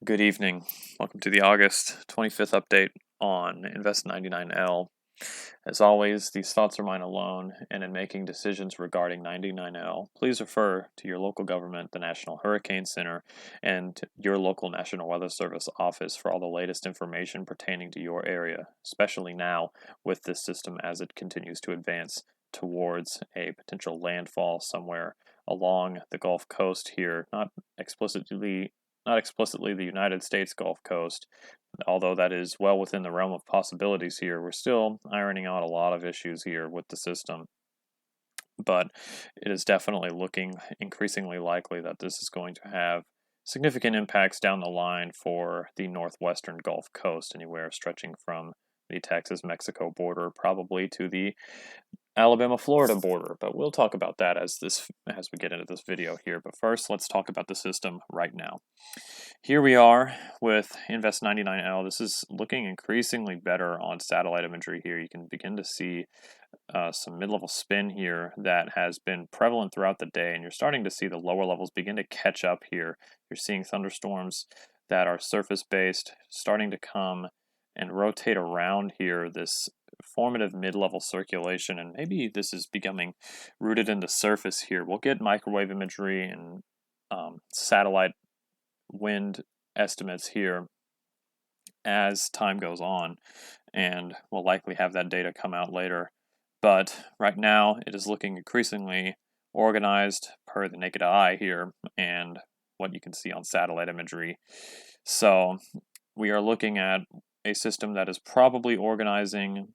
Good evening. Welcome to the August 25th update on Invest 99L. As always, these thoughts are mine alone, and in making decisions regarding 99L, please refer to your local government, the National Hurricane Center, and your local National Weather Service office for all the latest information pertaining to your area, especially now with this system as it continues to advance towards a potential landfall somewhere along the Gulf Coast here, not explicitly the United States Gulf Coast, although that is well within the realm of possibilities here. We're still ironing out a lot of issues here with the system, but it is definitely looking increasingly likely that this is going to have significant impacts down the line for the northwestern Gulf Coast, anywhere stretching from the Texas-Mexico border probably to the Alabama-Florida border, but we'll talk about that as we get into this video here. But first, let's talk about the system right now. Here we are with Invest 99L. This is looking increasingly better on satellite imagery here. You can begin to see some mid-level spin here that has been prevalent throughout the day, and you're starting to see the lower levels begin to catch up here. You're seeing thunderstorms that are surface-based starting to come and rotate around here, this formative mid-level circulation, and maybe this is becoming rooted in the surface here. We'll get microwave imagery and satellite wind estimates here as time goes on, and we'll likely have that data come out later. But right now, it is looking increasingly organized per the naked eye here and what you can see on satellite imagery. So we are looking at a system that is probably organizing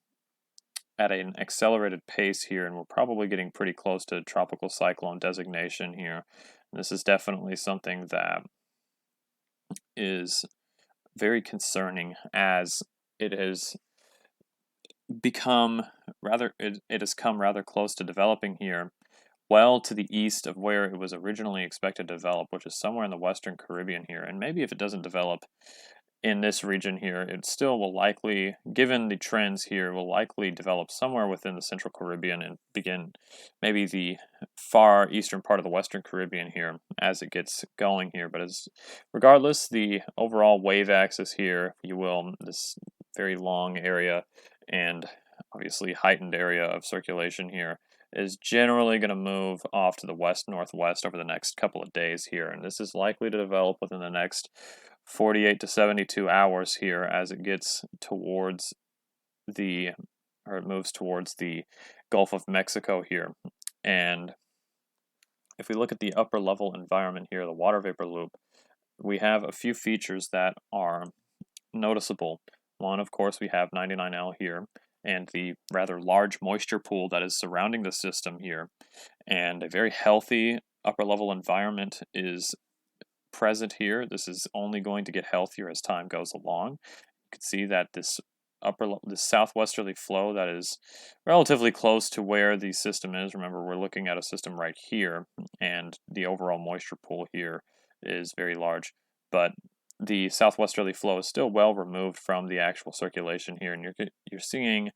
at an accelerated pace here, and we're probably getting pretty close to tropical cyclone designation here. And this is definitely something that is very concerning, as it has become it has come rather close to developing here, well to the east of where it was originally expected to develop, which is somewhere in the Western Caribbean here. And maybe if it doesn't develop in this region here, it still will likely, given the trends here, will likely develop somewhere within the Central Caribbean and begin maybe the far eastern part of the Western Caribbean here as it gets going here. But regardless, the overall wave axis here, if you will, this very long area and obviously heightened area of circulation here, is generally going to move off to the west-northwest over the next couple of days here, and this is likely to develop within the next 48 to 72 hours here as it gets towards it moves towards the Gulf of Mexico here. And if we look at the upper level environment here, the water vapor loop, we have a few features that are noticeable. One, of course, we have 99L here, and the rather large moisture pool that is surrounding the system here, and a very healthy upper level environment is present here. This is only going to get healthier as time goes along. You can see that this southwesterly flow that is relatively close to where the system is. Remember, we're looking at a system right here, and the overall moisture pool here is very large, but the southwesterly flow is still well removed from the actual circulation here, and you're seeing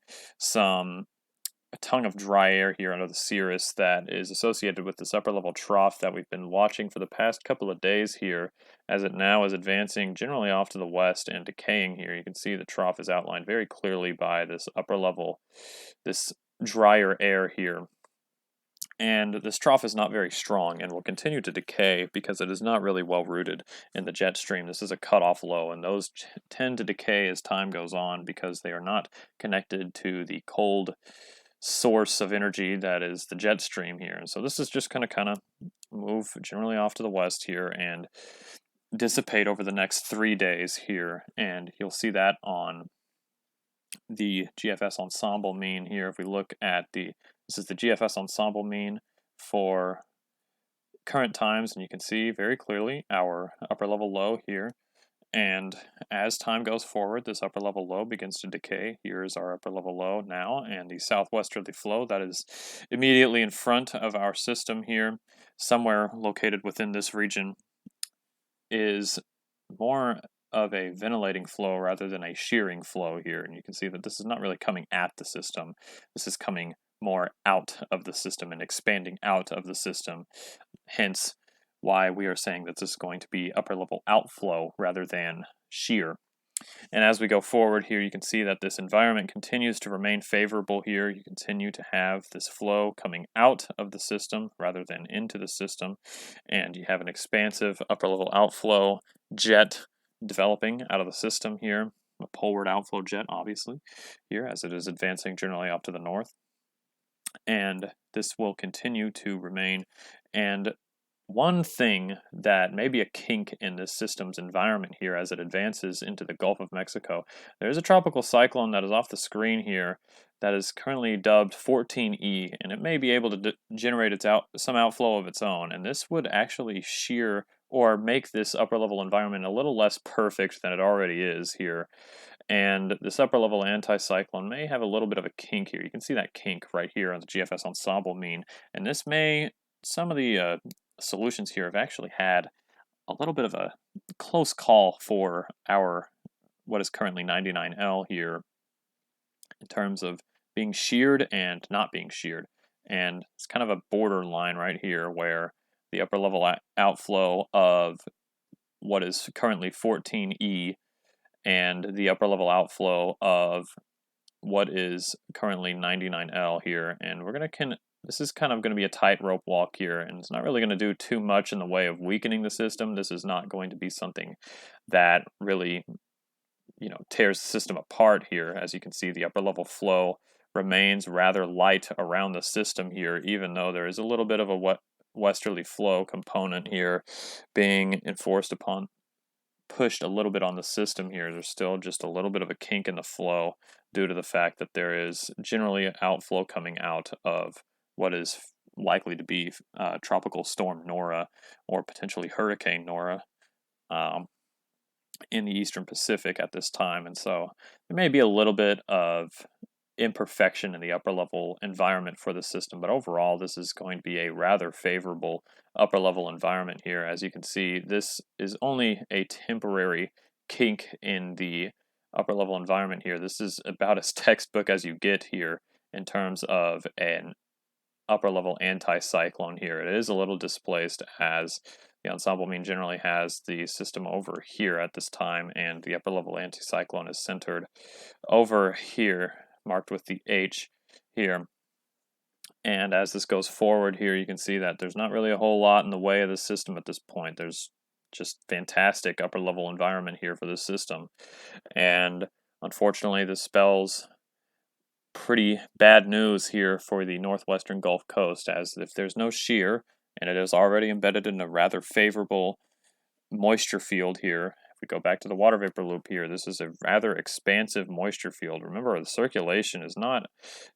a tongue of dry air here under the cirrus that is associated with this upper level trough that we've been watching for the past couple of days here, as it now is advancing generally off to the west and decaying here. You can see the trough is outlined very clearly by this upper level, this drier air here. And this trough is not very strong and will continue to decay because it is not really well rooted in the jet stream. This is a cutoff low, and those tend to decay as time goes on because they are not connected to the cold source of energy that is the jet stream here. And so this is just going to kind of move generally off to the west here and dissipate over the next 3 days here. And you'll see that on the GFS ensemble mean here. If we look at this is the GFS ensemble mean for current times, and you can see very clearly our upper level low here. And as time goes forward, this upper level low begins to decay. Here's our upper level low now, and the southwesterly flow that is immediately in front of our system here, somewhere located within this region, is more of a ventilating flow rather than a shearing flow here. And you can see that this is not really coming at the system. This is coming more out of the system and expanding out of the system. Hence, why we are saying that this is going to be upper level outflow rather than shear. And as we go forward here, you can see that this environment continues to remain favorable here. You continue to have this flow coming out of the system rather than into the system. And you have an expansive upper level outflow jet developing out of the system here. A poleward outflow jet, obviously, here as it is advancing generally up to the north. And this will continue to remain. And one thing that may be a kink in this system's environment here as it advances into the Gulf of Mexico, there's a tropical cyclone that is off the screen here that is currently dubbed 14E, and it may be able to generate some outflow of its own, and this would actually shear or make this upper level environment a little less perfect than it already is here. And this upper level anticyclone may have a little bit of a kink here. You can see that kink right here on the GFS ensemble mean, and this may, some of the solutions here have actually had a little bit of a close call for our what is currently 99L here in terms of being sheared and not being sheared. And it's kind of a borderline right here where the upper level outflow of what is currently 14E and the upper level outflow of what is currently 99L here. And we're going to this is kind of going to be a tightrope walk here, and it's not really going to do too much in the way of weakening the system. This is not going to be something that really, tears the system apart here. As you can see, the upper level flow remains rather light around the system here, even though there is a little bit of a westerly flow component here being pushed a little bit on the system here. There's still just a little bit of a kink in the flow due to the fact that there is generally an outflow coming out of what is likely to be Tropical Storm Nora or potentially Hurricane Nora in the Eastern Pacific at this time. And so there may be a little bit of imperfection in the upper level environment for the system, but overall this is going to be a rather favorable upper level environment here. As you can see, this is only a temporary kink in the upper level environment here. This is about as textbook as you get here in terms of an upper level anticyclone here. It is a little displaced as the ensemble mean generally has the system over here at this time, and the upper level anticyclone is centered over here, marked with the H here. And as this goes forward here, you can see that there's not really a whole lot in the way of the system at this point. There's just fantastic upper level environment here for this system. And unfortunately, this spells pretty bad news here for the northwestern Gulf Coast, as if there's no shear, and it is already embedded in a rather favorable moisture field here. If we go back to the water vapor loop here, this is a rather expansive moisture field. Remember, the circulation is not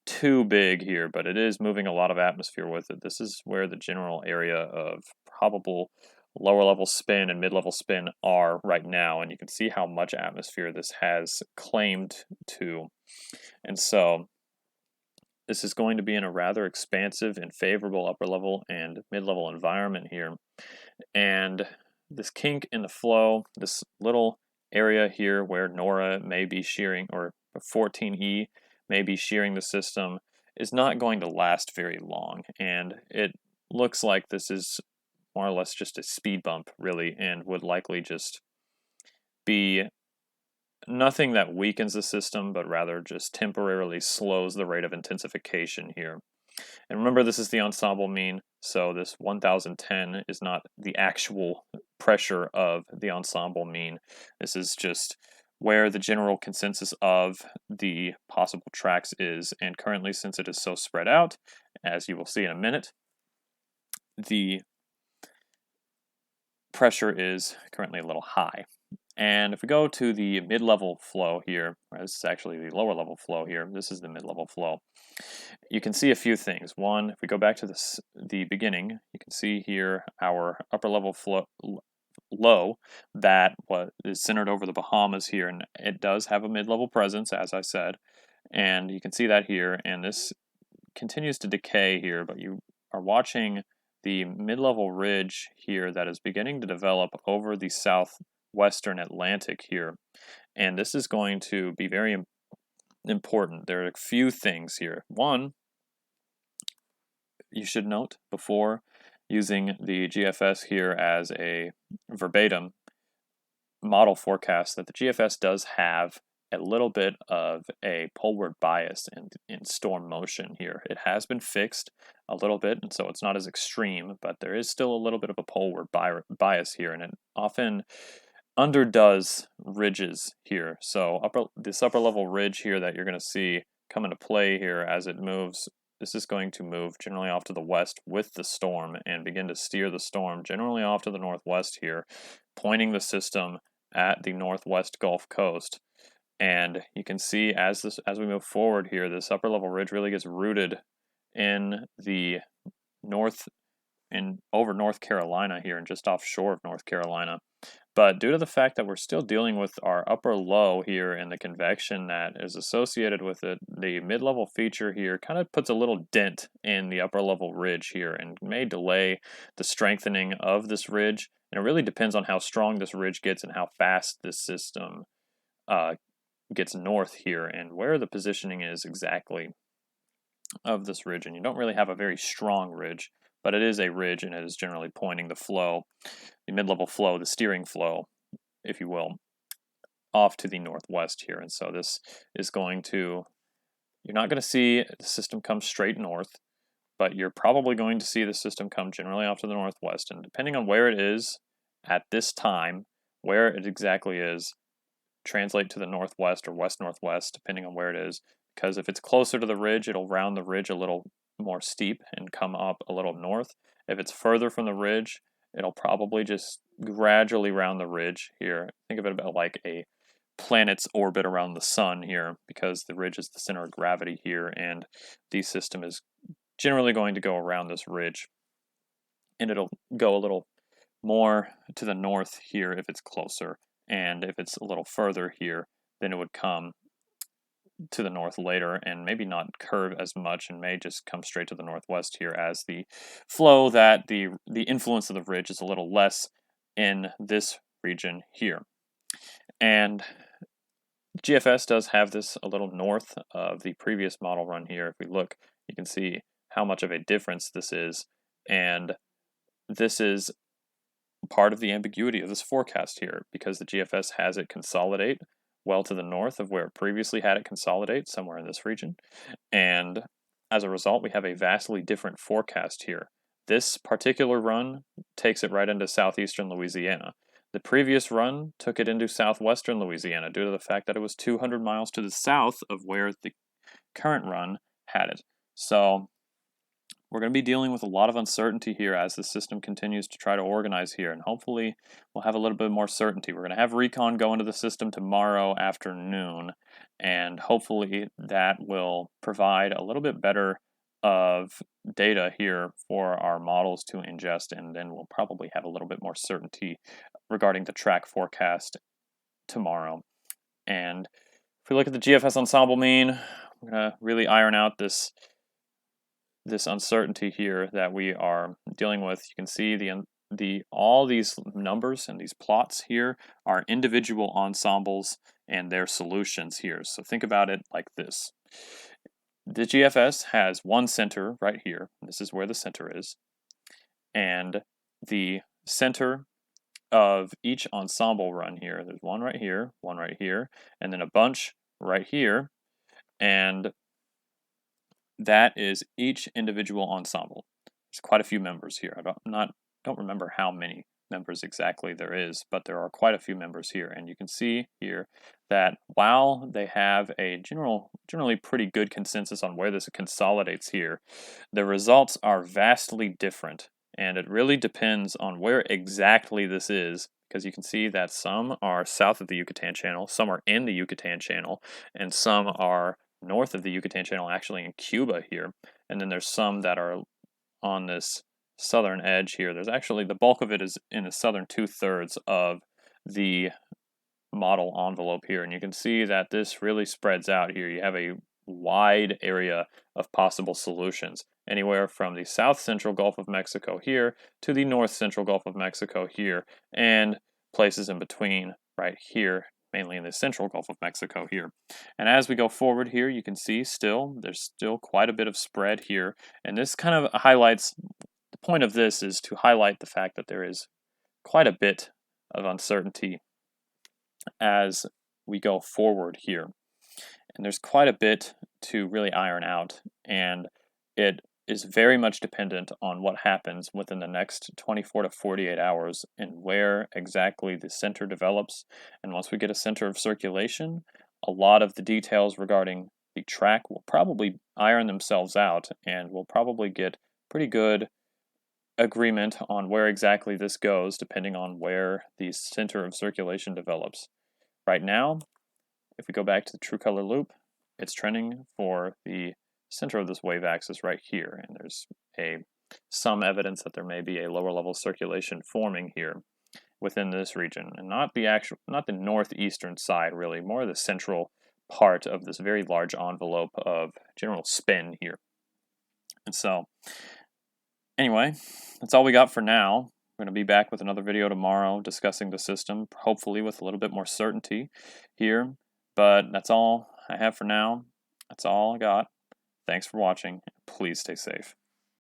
too big here, but it is moving a lot of atmosphere with it. This is where the general area of probable lower level spin and mid-level spin are right now, and you can see how much atmosphere this has claimed to. And so this is going to be in a rather expansive and favorable upper level and mid-level environment here. And this kink in the flow, this little area here where Nora may be shearing, or 14E may be shearing the system, is not going to last very long. And it looks like this is more or less just a speed bump, really, and would likely just be nothing that weakens the system, but rather just temporarily slows the rate of intensification here. And remember, this is the ensemble mean, so this 1010 is not the actual pressure of the ensemble mean. This is just where the general consensus of the possible tracks is, and currently, since it is so spread out, as you will see in a minute, the pressure is currently a little high. And if we go to the mid-level flow here, this is actually the lower level flow here, this is the mid-level flow, you can see a few things. One, if we go back to the beginning, you can see here our upper level flow low that is centered over the Bahamas here, and it does have a mid-level presence, as I said, and you can see that here, and this continues to decay here, but you are watching the mid-level ridge here that is beginning to develop over the southwestern Atlantic here, and this is going to be very important. There are a few things here. One, you should note before using the GFS here as a verbatim model forecast, that the GFS does have a little bit of a poleward bias in storm motion here. It has been fixed a little bit, and so it's not as extreme, but there is still a little bit of a poleward bias here, and it often underdoes ridges here. So this upper level ridge here that you're going to see come into play here as it moves, this is going to move generally off to the west with the storm and begin to steer the storm generally off to the northwest here, pointing the system at the northwest Gulf Coast. And you can see as we move forward here, this upper level ridge really gets rooted in the north and over North Carolina here and just offshore of North Carolina. But due to the fact that we're still dealing with our upper low here and the convection that is associated with it, the mid-level feature here kind of puts a little dent in the upper level ridge here and may delay the strengthening of this ridge. And it really depends on how strong this ridge gets and how fast this system gets north here and where the positioning is exactly of this ridge. And you don't really have a very strong ridge, but it is a ridge and it is generally pointing the flow, the mid-level flow, the steering flow, if you will, off to the northwest here. And so this is going to, you're not going to see the system come straight north, but you're probably going to see the system come generally off to the northwest. And depending on where it is at this time, where it exactly is, translate to the northwest or west-northwest, depending on where it is. Because if it's closer to the ridge, it'll round the ridge a little more steep and come up a little north. If it's further from the ridge, it'll probably just gradually round the ridge here. Think of it about like a planet's orbit around the sun here, because the ridge is the center of gravity here, and the system is generally going to go around this ridge. And it'll go a little more to the north here if it's closer, and if it's a little further here, then it would come to the north later and maybe not curve as much and may just come straight to the northwest here, as the flow that the influence of the ridge is a little less in this region here. And GFS does have this a little north of the previous model run here. If we look, you can see how much of a difference this is, and this is part of the ambiguity of this forecast here, because the GFS has it consolidate well to the north of where it previously had it consolidate, somewhere in this region. And as a result, we have a vastly different forecast here. This particular run takes it right into southeastern Louisiana. The previous run took it into southwestern Louisiana due to the fact that it was 200 miles to the south of where the current run had it. So we're going to be dealing with a lot of uncertainty here as the system continues to try to organize here, and hopefully we'll have a little bit more certainty. We're going to have recon go into the system tomorrow afternoon, and hopefully that will provide a little bit better of data here for our models to ingest, and then we'll probably have a little bit more certainty regarding the track forecast tomorrow. And if we look at the GFS ensemble mean, we're going to really iron out this uncertainty here that we are dealing with. You can see all these numbers and these plots here are individual ensembles and their solutions here. So think about it like this. The GFS has one center right here. This is where the center is. And the center of each ensemble run here, there's one right here, and then a bunch right here. And that is each individual ensemble. There's quite a few members here. I don't remember how many members exactly there is, but there are quite a few members here. And you can see here that while they have a generally pretty good consensus on where this consolidates here, the results are vastly different. And it really depends on where exactly this is, because you can see that some are south of the Yucatan Channel, some are in the Yucatan Channel, and some are north of the Yucatan Channel, actually in Cuba here. And then there's some that are on this southern edge here. There's actually, the bulk of it is in the southern 2/3 of the model envelope here. And you can see that this really spreads out here. You have a wide area of possible solutions, anywhere from the south central Gulf of Mexico here to the north central Gulf of Mexico here, and places in between right here, mainly in the central Gulf of Mexico here. And as we go forward here, you can see there's still quite a bit of spread here, and this kind of highlights the point of this is to highlight the fact that there is quite a bit of uncertainty as we go forward here. And there's quite a bit to really iron out, and it is very much dependent on what happens within the next 24 to 48 hours and where exactly the center develops. And once we get a center of circulation, a lot of the details regarding the track will probably iron themselves out, and we'll probably get pretty good agreement on where exactly this goes depending on where the center of circulation develops. Right now, if we go back to the true color loop, it's trending for the center of this wave axis right here, and there's some evidence that there may be a lower level circulation forming here within this region, and not the northeastern side really, more the central part of this very large envelope of general spin here. And so, anyway, that's all we got for now. We're going to be back with another video tomorrow discussing the system, hopefully with a little bit more certainty here. But that's all I have for now. That's all I got. Thanks for watching. Please stay safe.